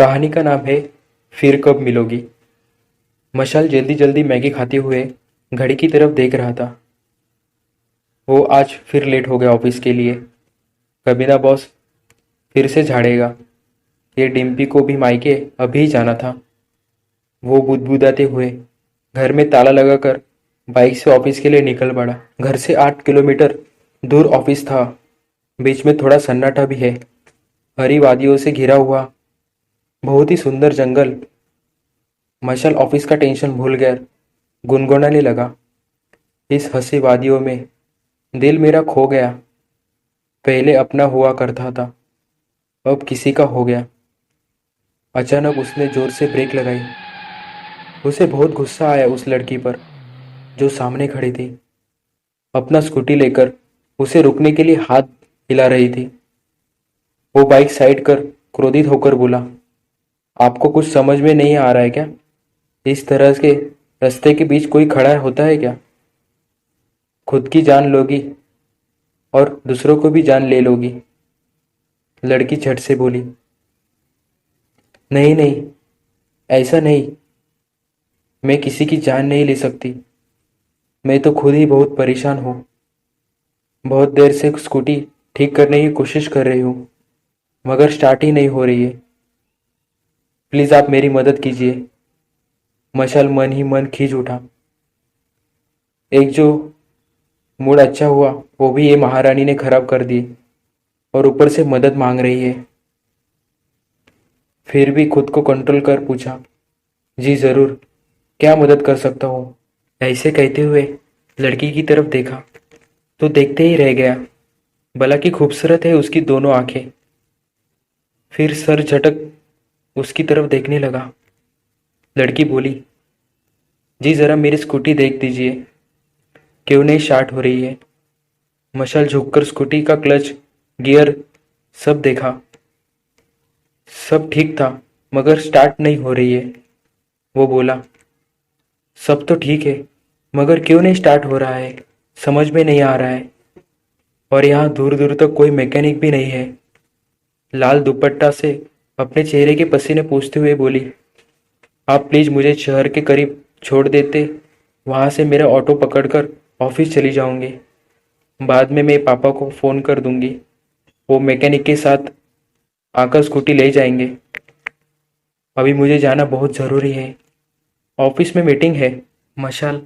कहानी का नाम है फिर कब मिलोगी। मशाल जल्दी जल्दी मैगी खाते हुए घड़ी की तरफ देख रहा था। वो आज फिर लेट हो गया ऑफिस के लिए। कबीना बॉस फिर से झाड़ेगा। ये डिम्पी को भी मायके अभी जाना था। वो बुदबुदाते हुए घर में ताला लगाकर बाइक से ऑफिस के लिए निकल पड़ा। घर से 8 किलोमीटर दूर ऑफिस था। बीच में थोड़ा सन्नाटा भी है। हरी वादियों से घिरा हुआ बहुत ही सुंदर जंगल। मशाल ऑफिस का टेंशन भूल कर गुनगुनाने लगा। इस हंसी वादियों में दिल मेरा खो गया। पहले अपना हुआ करता था, अब किसी का हो गया। अचानक उसने जोर से ब्रेक लगाई। उसे बहुत गुस्सा आया उस लड़की पर जो सामने खड़ी थी। अपना स्कूटी लेकर उसे रुकने के लिए हाथ हिला रही थी। वो बाइक साइड कर क्रोधित होकर बोला, आपको कुछ समझ में नहीं आ रहा है क्या? इस तरह के रास्ते के बीच कोई खड़ा होता है क्या? खुद की जान लोगी और दूसरों को भी जान ले लोगी। लड़की झट से बोली, नहीं नहीं, ऐसा नहीं। मैं किसी की जान नहीं ले सकती। मैं तो खुद ही बहुत परेशान हूँ। बहुत देर से स्कूटी ठीक करने की कोशिश कर रही हूँ, मगर स्टार्ट ही नहीं हो रही है। प्लीज़ आप मेरी मदद कीजिए। मशाल मन ही मन खींच उठा। एक जो मूड अच्छा हुआ वो भी ये महारानी ने खराब कर दी और ऊपर से मदद मांग रही है। फिर भी खुद को कंट्रोल कर पूछा, जी ज़रूर, क्या मदद कर सकता हूँ? ऐसे कहते हुए लड़की की तरफ देखा तो देखते ही रह गया। भला की खूबसूरत है उसकी दोनों आंखें। फिर सर झटक उसकी तरफ देखने लगा। लड़की बोली, जी ज़रा मेरी स्कूटी देख दीजिए, क्यों नहीं स्टार्ट हो रही है? मशाल झुककर स्कूटी का क्लच, गियर सब देखा। सब ठीक था, मगर स्टार्ट नहीं हो रही है। वो बोला, सब तो ठीक है, मगर क्यों नहीं स्टार्ट हो रहा है? समझ में नहीं आ रहा है। और यहाँ दूर दूर तक कोई मैकेनिक भी नहीं है। लाल दुपट्टा से अपने चेहरे के पसीने पोंछते हुए बोली, आप प्लीज़ मुझे शहर के करीब छोड़ देते, वहाँ से मेरा ऑटो पकड़कर ऑफिस चली जाऊंगी। बाद में मैं पापा को फ़ोन कर दूंगी, वो मैकेनिक के साथ आकर स्कूटी ले जाएंगे। अभी मुझे जाना बहुत ज़रूरी है, ऑफिस में मीटिंग है। मशाल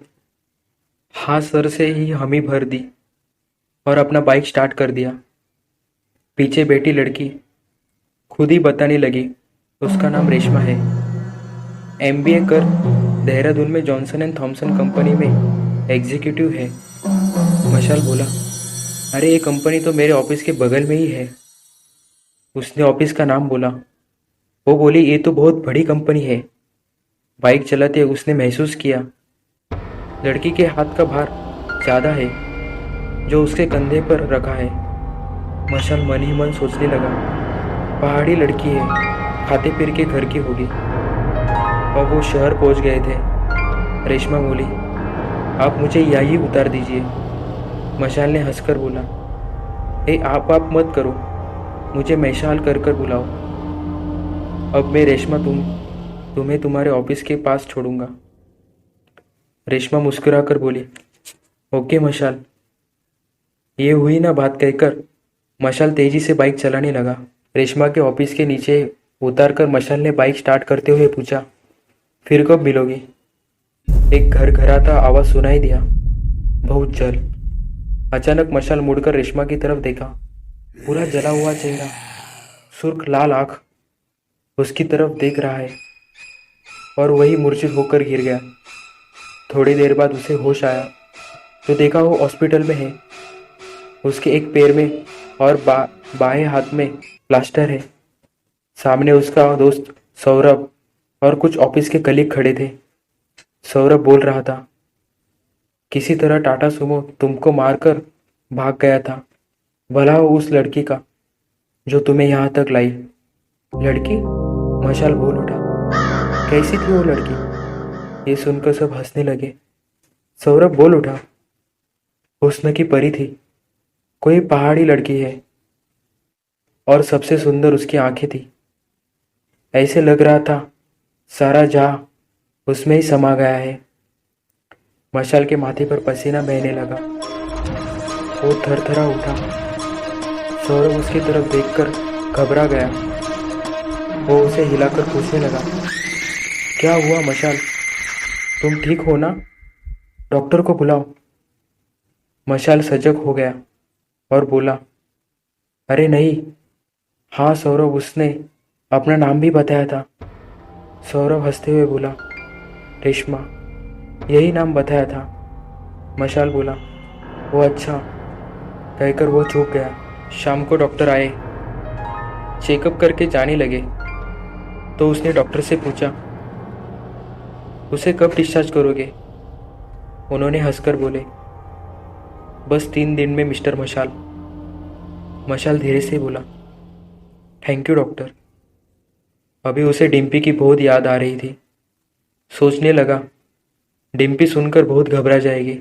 हाँ सर से ही हामी भर दी और अपना बाइक स्टार्ट कर दिया। पीछे बैठी लड़की खुद ही बताने लगी, उसका नाम रेशमा है। एमबीए कर देहरादून में जॉनसन एंड थॉमसन कंपनी में एग्जीक्यूटिव है। मशाल बोला, अरे ये कंपनी तो मेरे ऑफिस के बगल में ही है। उसने ऑफिस का नाम बोला। वो बोली, ये तो बहुत बड़ी कंपनी है। बाइक चलाते उसने महसूस किया लड़की के हाथ का भार ज़्यादा है जो उसके कंधे पर रखा है। मशाल मन ही मन सोचने लगा, पहाड़ी लड़की है, खाते पीर के घर की होगी। अब वो शहर पहुंच गए थे। रेशमा बोली, आप मुझे यहीं उतार दीजिए। मशाल ने हंसकर बोला, ए आप मत करो, मुझे मैशाल कर कर बुलाओ। अब मैं रेशमा तुम्हें तुम्हारे ऑफिस के पास छोड़ूंगा। रेशमा मुस्कुराकर बोली, ओके मशाल। ये हुई ना बात कहकर मशाल तेजी से बाइक चलाने लगा। रेशमा के ऑफिस के नीचे उतारकर मशाल ने बाइक स्टार्ट करते हुए पूछा, फिर कब मिलोगी? एक घर घराता आवाज सुनाई दिया, बहुत जल्द। अचानक मशाल मुड़कर रेशमा की तरफ देखा। पूरा जला हुआ चेहरा, सुर्ख लाल आंख उसकी तरफ देख रहा है और वही मूर्छित होकर गिर गया। थोड़ी देर बाद उसे होश आया तो देखा वो हॉस्पिटल में है। उसके एक पैर में और बाएं हाथ में प्लास्टर है। सामने उसका दोस्त सौरभ और कुछ ऑफिस के कलीग खड़े थे। सौरभ बोल रहा था, किसी तरह टाटा सुमो तुमको मारकर भाग गया था। भला हो उस लड़की का जो तुम्हें यहाँ तक लाई। लड़की? मशाल बोल उठा, कैसी थी वो लड़की? ये सुनकर सब हंसने लगे। सौरभ बोल उठा, हुस्न की परी थी, कोई पहाड़ी लड़की है और सबसे सुंदर उसकी आंखें थी। ऐसे लग रहा था सारा जहां उसमें ही समा गया है। मशाल के माथे पर पसीना बहने लगा। वो थरथरा उठा। सौरभ उसकी तरफ देखकर घबरा गया। वो उसे हिलाकर पूछने लगा, क्या हुआ मशाल? तुम ठीक हो ना? डॉक्टर को बुलाओ। मशाल सजग हो गया और बोला, अरे नहीं। हाँ सौरभ, उसने अपना नाम भी बताया था। सौरभ हंसते हुए बोला, रेशमा। यही नाम बताया था। मशाल बोला, वो अच्छा। कहकर वो चूक गया। शाम को डॉक्टर आए, चेकअप करके जाने लगे। तो उसने डॉक्टर से पूछा, उसे कब डिस्चार्ज करोगे? उन्होंने हंसकर बोले, बस 3 दिन में मिस्टर मशाल। मशाल धीरे से बोला, थैंक यू डॉक्टर। अभी उसे डिम्पी की बहुत याद आ रही थी। सोचने लगा, डिम्पी सुनकर बहुत घबरा जाएगी।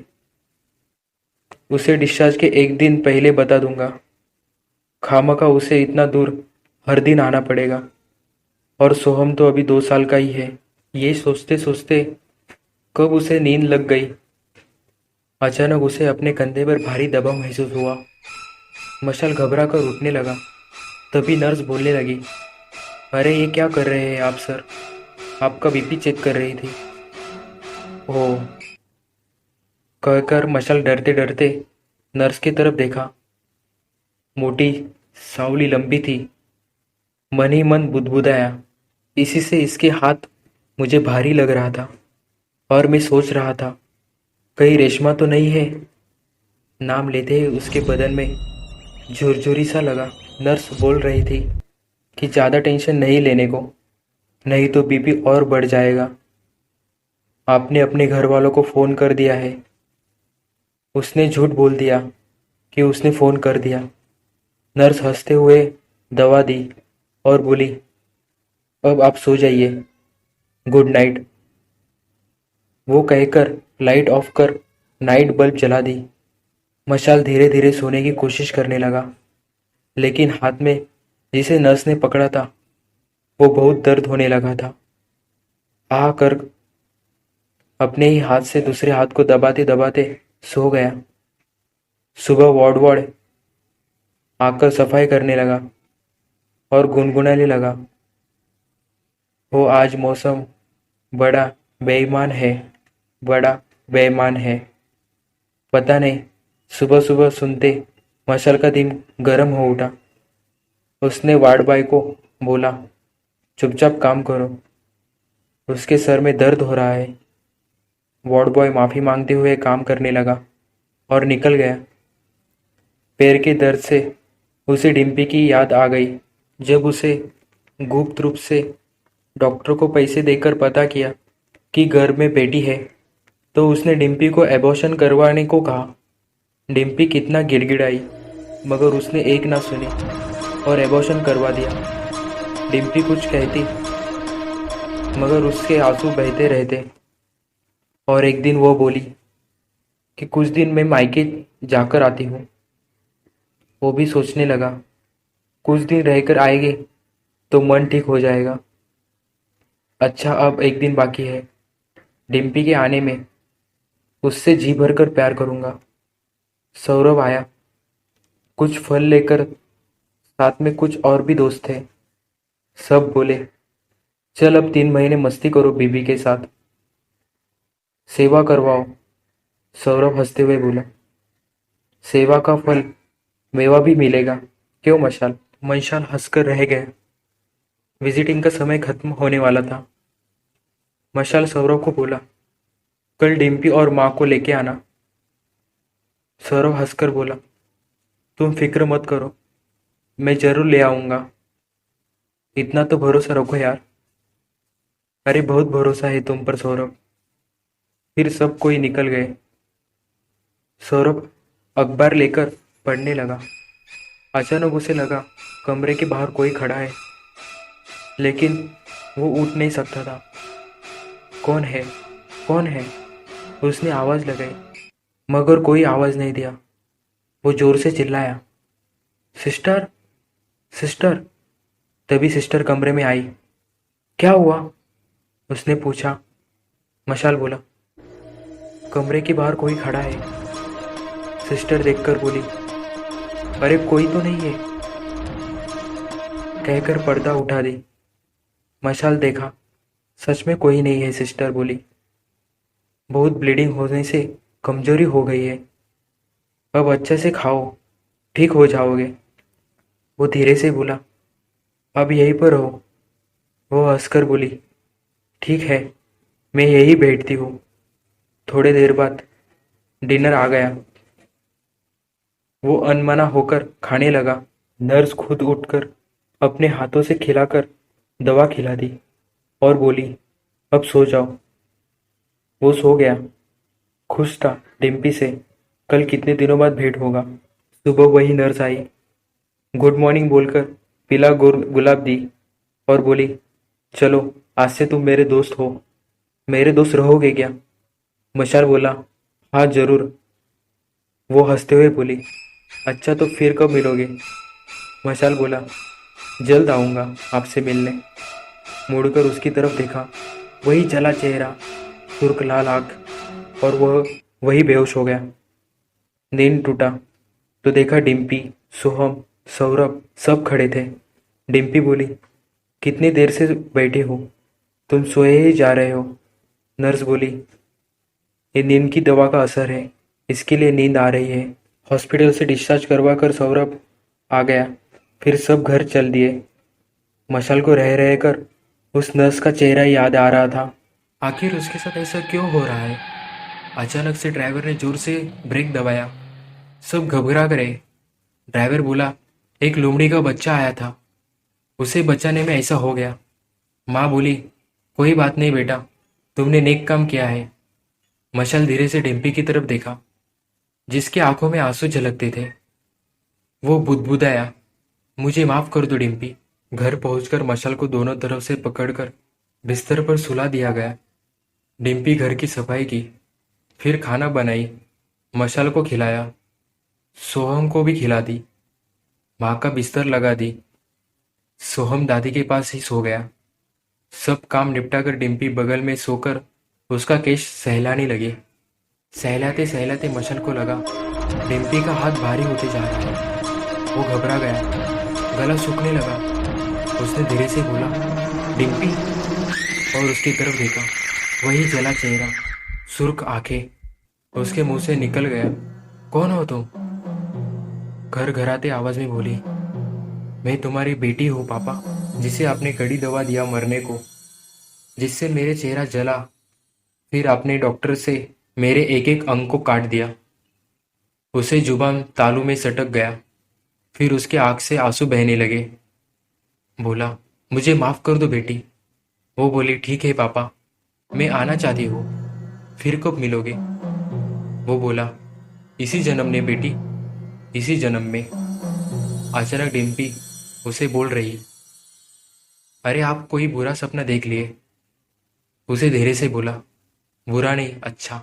उसे डिस्चार्ज के 1 दिन पहले बता दूंगा। खामखा उसे इतना दूर हर दिन आना पड़ेगा। और सोहम तो अभी 2 साल का ही है। ये सोचते सोचते कब उसे नींद लग गई। अचानक उसे अपने कंधे पर भारी दबाव महसूस हुआ। मशाल घबरा कर उठने लगा। तभी नर्स बोलने लगी, अरे ये क्या कर रहे हैं आप सर? आपका बीपी चेक कर रही थी। ओह, कहकर मशाल डरते डरते नर्स की तरफ देखा। मोटी सांवली लंबी थी। मन ही मन बुदबुदाया, इसी से इसके हाथ मुझे भारी लग रहा था। और मैं सोच रहा था, कहीं रेशमा तो नहीं है? नाम लेते ही उसके बदन में झुरझुरी सा लगा। नर्स बोल रही थी कि ज़्यादा टेंशन नहीं लेने को, नहीं तो बीपी और बढ़ जाएगा। आपने अपने घर वालों को फ़ोन कर दिया है। उसने झूठ बोल दिया कि उसने फ़ोन कर दिया। नर्स हंसते हुए दवा दी और बोली, अब आप सो जाइए, गुड नाइट। वो कहकर लाइट ऑफ कर नाइट बल्ब जला दी। मशाल धीरे धीरे सोने की कोशिश करने लगा, लेकिन हाथ में जिसे नर्स ने पकड़ा था वो बहुत दर्द होने लगा था। आह कर अपने ही हाथ से दूसरे हाथ को दबाते दबाते सो गया। सुबह वार्ड आकर सफाई करने लगा और गुनगुनाने लगा, वो आज मौसम बड़ा बेईमान है, बड़ा बेईमान है। पता नहीं, सुबह सुबह सुनते मशाल का दिन गर्म हो उठा। उसने वार्ड बॉय को बोला, चुपचाप काम करो, उसके सर में दर्द हो रहा है। वार्ड बॉय माफ़ी मांगते हुए काम करने लगा और निकल गया। पैर के दर्द से उसे डिम्पी की याद आ गई। जब उसे गुप्त रूप से डॉक्टर को पैसे देकर पता किया कि घर में बेटी है, तो उसने डिम्पी को एबॉर्शन करवाने को कहा। डिम्पी कितना गिड़गिड़ाई, मगर उसने एक ना सुनी और एबॉर्शन करवा दिया। डिम्पी कुछ कहती, मगर उसके आंसू बहते रहते। और एक दिन वो बोली कि कुछ दिन मैं मायके जाकर आती हूँ। वो भी सोचने लगा, कुछ दिन रहकर आएगी तो मन ठीक हो जाएगा। अच्छा, अब एक दिन बाकी है डिम्पी के आने में। उससे जी भरकर प्यार करूँगा। सौरभ आया, कुछ फल लेकर। साथ में कुछ और भी दोस्त थे। सब बोले, चल अब 3 महीने मस्ती करो बीबी के साथ, सेवा करवाओ। सौरभ हंसते हुए बोला, सेवा का फल मेवा भी मिलेगा, क्यों मशाल? मशाल हंसकर रह गया। विजिटिंग का समय खत्म होने वाला था। मशाल सौरभ को बोला, कल डिम्पी और माँ को लेके आना। सौरभ हंसकर बोला, तुम फिक्र मत करो, मैं जरूर ले आऊँगा। इतना तो भरोसा रखो यार। अरे बहुत भरोसा है तुम पर सौरभ। फिर सब कोई निकल गए। सौरभ अखबार लेकर पढ़ने लगा। अचानक उसे लगा कमरे के बाहर कोई खड़ा है, लेकिन वो उठ नहीं सकता था। कौन है? कौन है? उसने आवाज़ लगाई, मगर कोई आवाज़ नहीं दिया। वो जोर से चिल्लाया, सिस्टर, सिस्टर। तभी सिस्टर कमरे में आई। क्या हुआ? उसने पूछा। मशाल बोला, कमरे के बाहर कोई खड़ा है। सिस्टर देखकर बोली, अरे कोई तो नहीं है, कहकर पर्दा उठा दी। मशाल देखा, सच में कोई नहीं है। सिस्टर बोली, बहुत ब्लीडिंग होने से कमजोरी हो गई है, अब अच्छे से खाओ, ठीक हो जाओगे। वो धीरे से बोला, अब यहीं पर हो। वो हंसकर बोली, ठीक है, मैं यहीं बैठती हूँ। थोड़ी देर बाद डिनर आ गया। वो अनमना होकर खाने लगा। नर्स खुद उठकर अपने हाथों से खिलाकर दवा खिला दी और बोली, अब सो जाओ। वो सो गया, खुश था डिम्पी से कल कितने दिनों बाद भेंट होगा। सुबह वही नर्स आई, गुड मॉर्निंग बोलकर पीला गुलाब दी और बोली, चलो आज से तुम मेरे दोस्त हो। मेरे दोस्त रहोगे क्या? मशाल बोला, हाँ जरूर। वो हंसते हुए बोली, अच्छा तो फिर कब मिलोगे? मशाल बोला, जल्द आऊँगा आपसे मिलने। मुड़कर उसकी तरफ देखा, वही जला चेहरा, सुर्ख लाल आँख, और वह वही बेहोश हो गया। नींद टूटा तो देखा डिम्पी, सोहम, सौरभ सब खड़े थे। डिम्पी बोली, कितनी देर से बैठे हो, तुम सोए ही जा रहे हो। नर्स बोली, ये नींद की दवा का असर है, इसके लिए नींद आ रही है। हॉस्पिटल से डिस्चार्ज करवा कर सौरभ आ गया, फिर सब घर चल दिए। मशाल को रह रह कर उस नर्स का चेहरा याद आ रहा था। आखिर उसके साथ ऐसा क्यों हो रहा है? अचानक से ड्राइवर ने जोर से ब्रेक दबाया। सब घबरा गए। ड्राइवर बोला, एक लोमड़ी का बच्चा आया था, उसे बचाने में ऐसा हो गया। माँ बोली, कोई बात नहीं बेटा, तुमने नेक काम किया है। मशाल धीरे से डिम्पी की तरफ देखा, जिसकी आंखों में आंसू झलकते थे। वो बुदबुदाया, मुझे माफ कर दो डिम्पी। घर पहुंचकर मशाल को दोनों तरफ से पकड़कर बिस्तर पर सुला दिया गया। डिम्पी घर की सफाई की, फिर खाना बनाई, मशाल को खिलाया, सोहम को भी खिला दी, माँ का बिस्तर लगा दी। सोहम दादी के पास ही सो गया। सब काम निपटाकर डिम्पी बगल में सोकर उसका केश सहलाने लगी। सहलाते सहलाते मशाल को लगा डिम्पी का हाथ भारी होते जा रहा है। वो घबरा गया, गला सूखने लगा। उसने धीरे से बोला, डिम्पी, और उसकी तरफ देखा, वही जला चेहरा, सुर्ख आंखें। उसके मुंह से निकल गया, कौन हो तुम? घर घराते आवाज में बोली, मैं तुम्हारी बेटी हूँ पापा, जिसे आपने कड़ी दवा दिया मरने को, जिससे मेरे चेहरा जला, फिर आपने डॉक्टर से मेरे एक एक अंग को काट दिया। उसे जुबान तालू में सटक गया, फिर उसके आंख से आंसू बहने लगे। बोला, मुझे माफ कर दो बेटी। वो बोली, ठीक है पापा, मैं आना चाहती हूँ, फिर कब मिलोगे? वो बोला, इसी जन्म में बेटी, इसी जन्म में। अचानक डिम्पी उसे बोल रही, अरे आप कोई बुरा सपना देख लिए। उसे धीरे से बोला, बुरा नहीं, अच्छा।